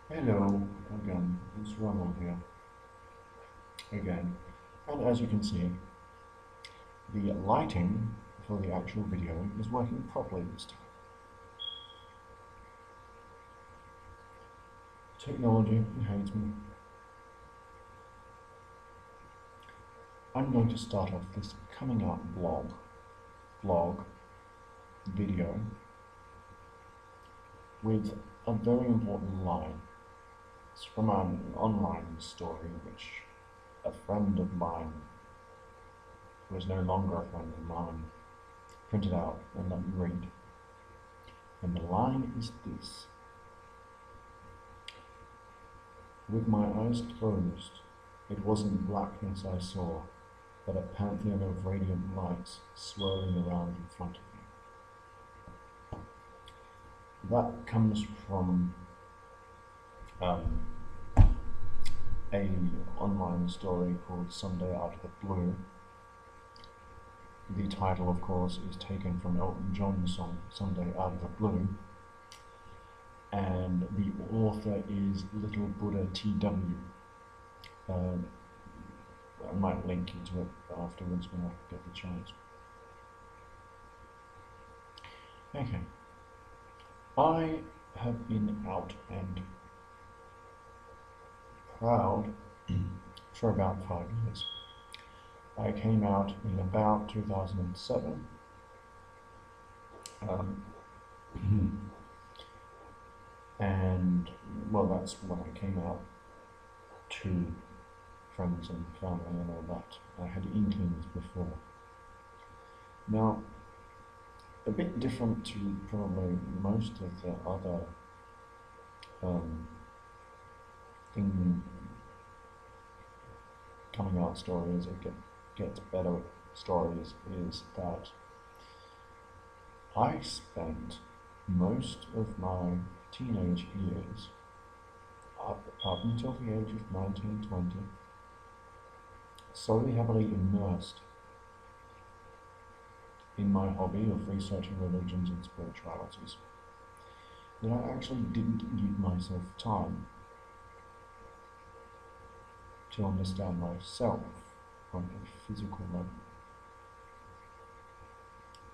Hello again, it's Ronald here again. And as you can see, the lighting for the actual video is working properly this time. Technology hates me. I'm going to start off this coming out vlog, video with a very important line. It's from an online story which a friend of mine, who is no longer a friend of mine, printed out and let me read. And the line is this: with my eyes closed, it wasn't blackness I saw, but a pantheon of radiant lights swirling around in front of me. That comes from a online story called Someday Out of the Blue. The title, of course, is taken from Elton John's song Someday Out of the Blue, and the author is Little Buddha TW. I might link into it afterwards when I get the chance. Okay, I have been out and proud for about 5 years. I came out in about 2007. And well, that's when I came out to friends and family and all that. I had inklings before. Now, a bit different to probably most of the other coming out stories, it gets better stories, is that I spent most of my teenage years, up until the age of 19, 20, so heavily immersed in my hobby of researching religions and spiritualities that I actually didn't give myself time to understand myself on a physical level.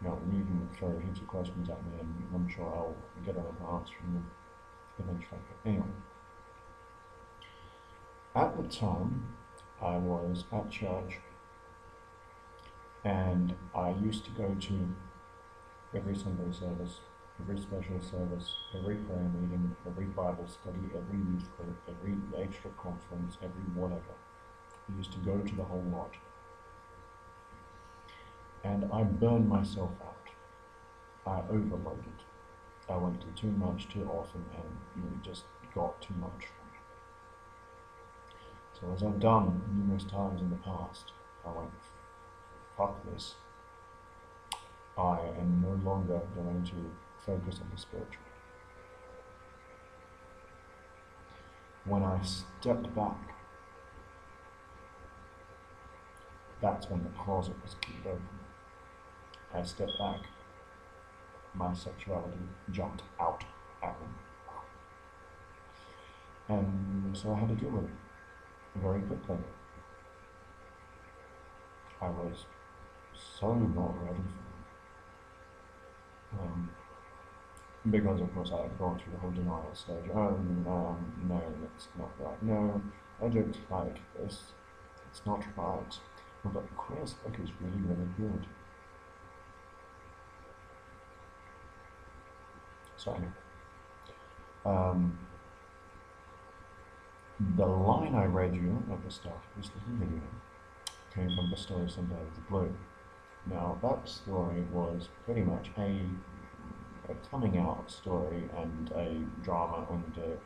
Now, you can throw heaps of questions at me and I'm sure I'll get an answer from them eventually. But anyway, at the time I was at church and I used to go to every Sunday service, every special service, every prayer meeting, every Bible study, every youth group, every extra conference, every whatever. I used to go to the whole lot. And I burned myself out. I overloaded. I went to too much too often and it just got too much for me. So as I've done numerous times in the past, I went, fuck this. I am no longer going to focus on the spiritual. When I stepped back, that's when the closet was kicked open. I stepped back, my sexuality jumped out at me. And so I had to deal with it very quickly. I was so not ready for it. Because of course I had gone through the whole denial stage. No, that's not right. No, I don't like this. It's not right. But Chris, like, it's really, really good. So anyway, the line I read you at the start of this little video came from the story Someday Out of the Blue. Now that story was pretty much a coming out story and a drama and a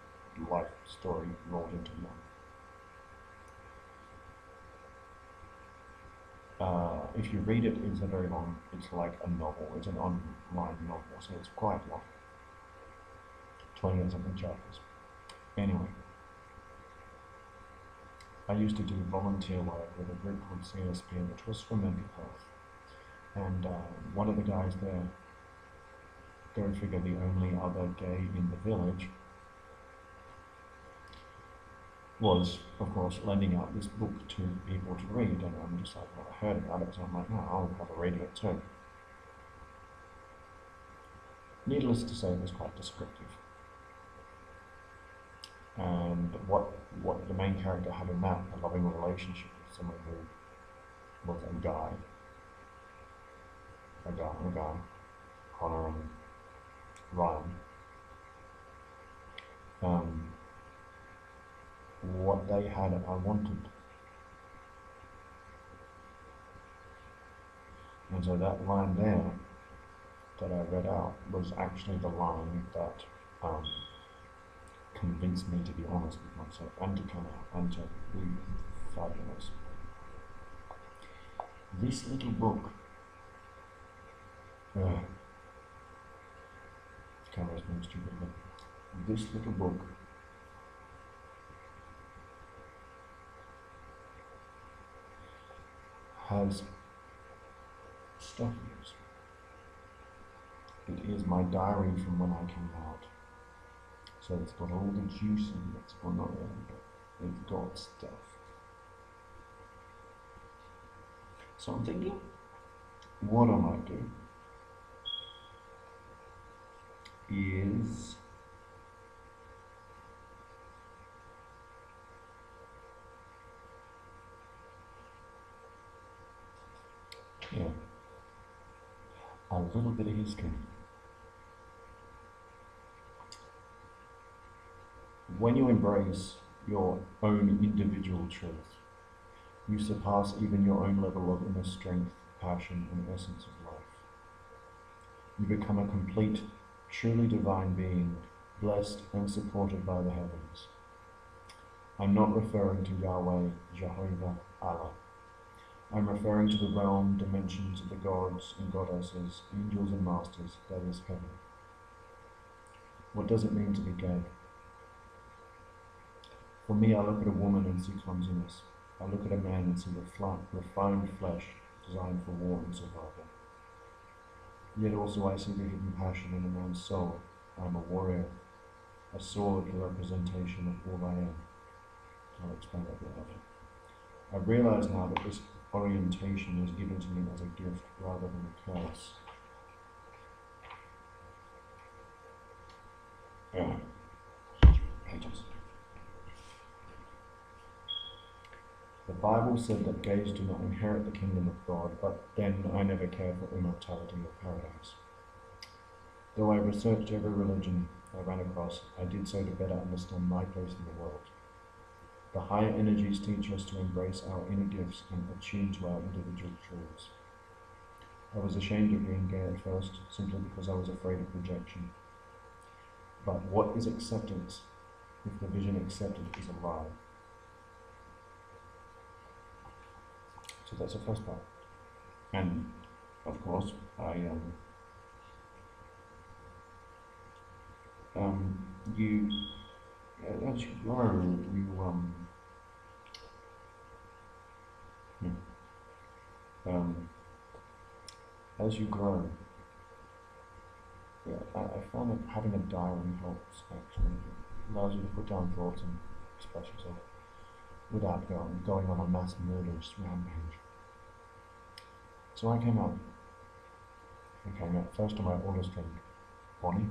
life story rolled into one. If you read it, it's a very long, it's like a novel, it's an online novel, so it's quite long. 20 and something chapters. Anyway, I used to do volunteer work with a group called CSP, which was for mental health. And one of the guys there, go figure, the only other gay in the village, was, of course, lending out this book to people to read, and I'm just like, well, I heard about it, so I'm like, no, I'll have a read of it too. Needless to say, it was quite descriptive. And what the main character had in that, a loving relationship with someone who was a guy, Connor and Ryan. What they had, I wanted. And so that line there that I read out was actually the line that convinced me to be honest with myself and to come out and to be fabulous. This little book, camera's being stupid, but this little book has stuff in it. It is my diary from when I came out. So it's got all the juice in it, well not really, but it's got stuff. So I'm thinking, what I might do is a little bit of history. When you embrace your own individual truth, you surpass even your own level of inner strength, passion, and essence of life. You become a complete, truly divine being, blessed and supported by the heavens. I'm not referring to Yahweh, Jehovah, Allah. I'm referring to the realm, dimensions of the gods and goddesses, angels and masters, that is heaven. What does it mean to be gay? For me, I look at a woman and see clumsiness. I look at a man and see refined flesh designed for war and survival. Yet also I see the hidden passion in a man's soul. I am a warrior, a sword, a representation of all I am. I'll explain that a bit later. I realize now that this orientation was given to me as a gift rather than a curse. Pages. The Bible said that gays do not inherit the kingdom of God, but then I never cared for immortality or paradise. Though I researched every religion I ran across, I did so to better understand my place in the world. The higher energies teach us to embrace our inner gifts and attune to our individual truths. I was ashamed of being gay at first, simply because I was afraid of rejection. But what is acceptance if the vision accepted is a lie? So that's the first part. And of course, as you grow, as you grow, I found that having a diary helps actually. It allows you to put down thoughts and express yourself without going on a mass murderous rampage. So I came out first to my oldest friend, Bonnie.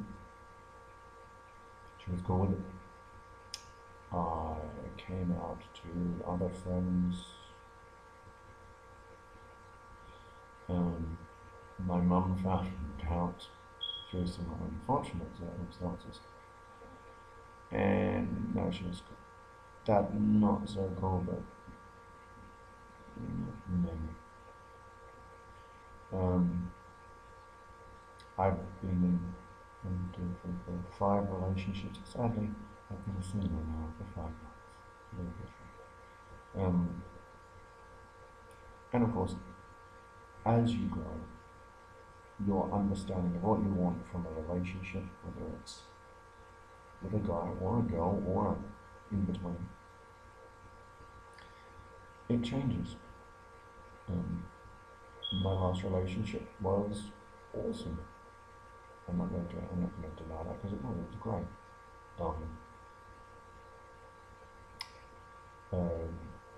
She was cool with it. I came out to other friends. My mum found out through some unfortunate circumstances. And no, she was cool. Dad, not so cool, but maybe. I've been in 1, 2, 3, 4, 5 relationships. Sadly, I've been single now for 5 months. Very different. And of course, as you grow, your understanding of what you want from a relationship, whether it's with a guy or a girl or in between, it changes. My last relationship was awesome. I'm not going to deny that because it was great.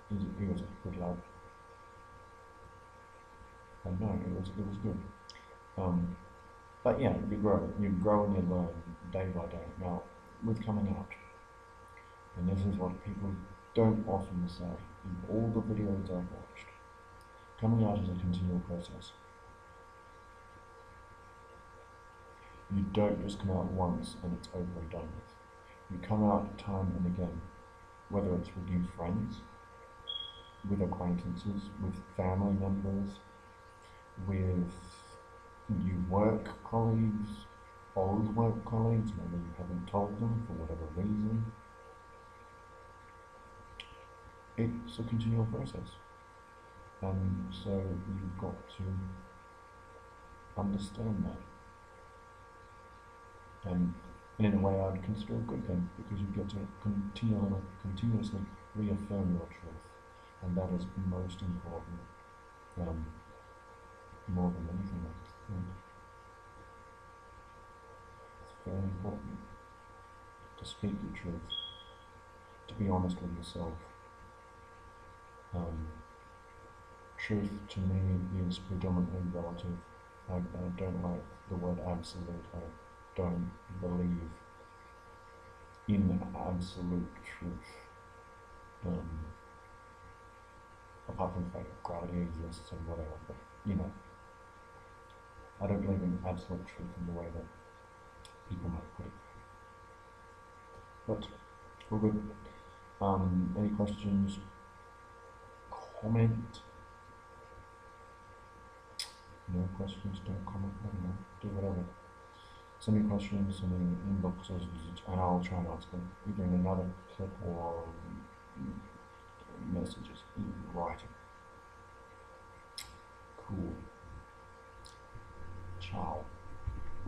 he was a good lad. And no, it was good. Um, but yeah, you grow and you learn day by day. Now, with coming out, and this is what people don't often say in all the videos I've watched, coming out is a continual process. You don't just come out once and it's over and done with. You come out time and again, whether it's with new friends, with acquaintances, with family members, with new work colleagues, old work colleagues, maybe you haven't told them for whatever reason. It's a continual process. And so you've got to understand that. And in a way I'd consider a good thing, because you get to continuously reaffirm your truth. And that is most important, more than anything else. It's very important to speak your truth, to be honest with yourself. Truth to me is predominantly relative. I don't like the word absolute. I don't believe in absolute truth. Apart from the fact that gravity exists and whatever, but I don't believe in absolute truth in the way that people might put it. But all good. Any questions? Comment. No questions, don't comment. I don't know. Do whatever. Send me questions, send me inboxes, and I'll try and answer them either in another clip or messages in writing. Cool. Ciao.